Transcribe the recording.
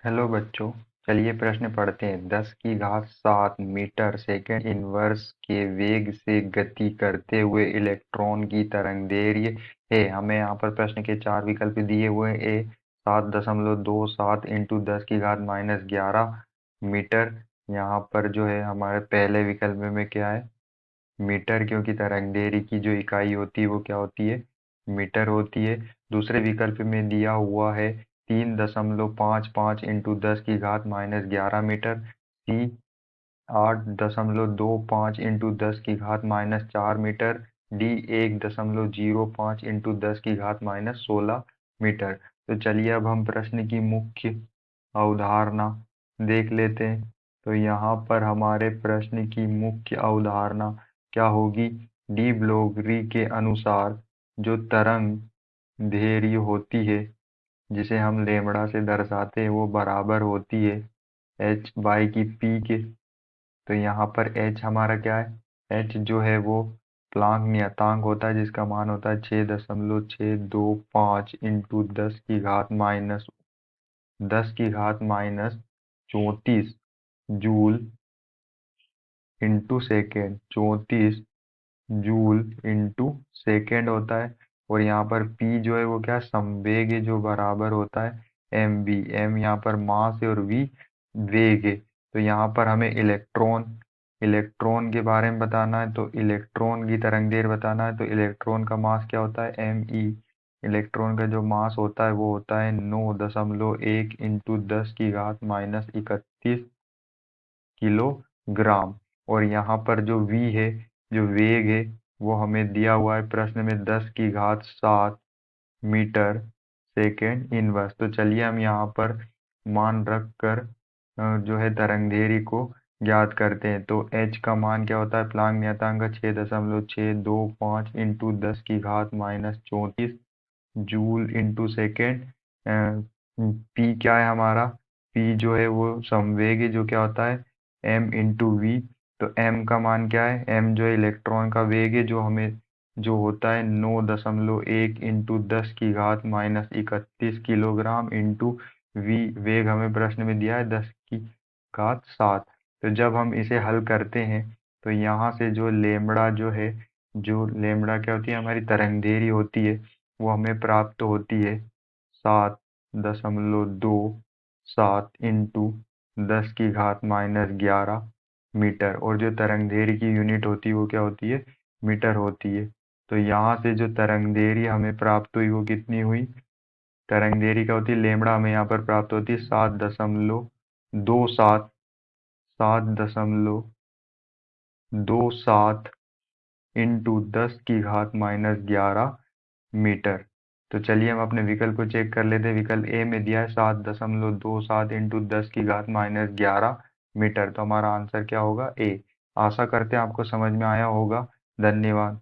Hello बच्चों, चलिए प्रश्न पढ़ते हैं। 10 की घात 7 मीटर सेकेंड इनवर्स के वेग से गति करते हुए इलेक्ट्रॉन की तरंगदैर्घ्य है। हमें यहाँ पर प्रश्न के 4 विकल्प दिए हुए हैं। ए 7.27 इंटू 10 की घात -11 मीटर। यहाँ पर जो है हमारे पहले विकल्प में क्या है, मीटर, क्योंकि तरंगदैर्घ्य की जो इकाई होती है वो क्या होती है, मीटर होती है। दूसरे विकल्प में दिया हुआ है 3.55 इंटू 10 की घात -11 मीटर। सी 8.25 इंटू 10 की घात -4 मीटर। डी 1.05 इंटू 10 की घात -16 मीटर। तो चलिए अब हम प्रश्न की मुख्य अवधारणा देख लेते हैं। तो यहाँ पर हमारे प्रश्न की मुख्य अवधारणा क्या होगी। डी ब्रोगली के अनुसार जो तरंग दैर्घ्य होती है, जिसे हम लेमड़ा से दर्शाते हैं, वो बराबर होती है एच बाई की पी के। तो यहाँ पर एच हमारा क्या है, एच जो है वो प्लांक नियतांक होता है, जिसका मान होता है 6.625 इंटू 10 की घात -34 joule into second. 34 joule into second होता है। और यहाँ पर p जो है वो क्या है, संवेग है, जो बराबर होता है एम वी। एम यहाँ पर मास है और v वेग है। तो यहाँ पर हमें इलेक्ट्रॉन इलेक्ट्रॉन के बारे में बताना है, तो इलेक्ट्रॉन की तरंगदैर्घ्य बताना है। तो इलेक्ट्रॉन का मास क्या होता है, एम ई। इलेक्ट्रॉन का जो मास होता है वो होता है 9.1 इंटू 10 की घात -31 किलोग्राम। और यहाँ पर जो v है, जो वेग है, वो हमें दिया हुआ है प्रश्न में 10 की घात 7 मीटर सेकेंड इनवर्स। तो चलिए हम यहाँ पर मान रख कर जो है तरंगदैर्घ्य को ज्ञात करते हैं। तो h का मान क्या होता है, प्लांक नियतांक का 6.625 इंटू 10 की घात -34 जूल इंटू सेकेंड। पी क्या है हमारा, पी जो है वो संवेग है, जो क्या होता है एम इंटू वी। तो एम का मान क्या है, एम जो है इलेक्ट्रॉन का वेग है, जो हमें जो होता है 9.1 इंटू 10 की घात -31 किलोग्राम इंटू वी। वेग हमें प्रश्न में दिया है 10 की घात 7। तो जब हम इसे हल करते हैं, तो यहाँ से जो लेमड़ा जो है, जो लेमड़ा क्या होती है, हमारी तरंगदैर्घ्य होती है, वो हमें प्राप्त होती है 7.27 इंटू 10 की घात -11 मीटर। और जो तरंगदैर्घ्य की यूनिट होती है वो क्या होती है, मीटर होती है। तो यहाँ से जो तरंगदैर्घ्य हमें प्राप्त हुई वो कितनी हुई, तरंगदैर्घ्य क्या होती है, लेमड़ा हमें यहाँ पर प्राप्त होती है 7.27 7.27 इंटू 10 की घात -11 मीटर। तो चलिए हम अपने विकल्प को चेक कर लेते हैं। विकल्प ए में दिया है 7.27 इंटू 10 की घात -11 मीटर। तो हमारा आंसर क्या होगा, ए। आशा करते हैं आपको समझ में आया होगा। धन्यवाद।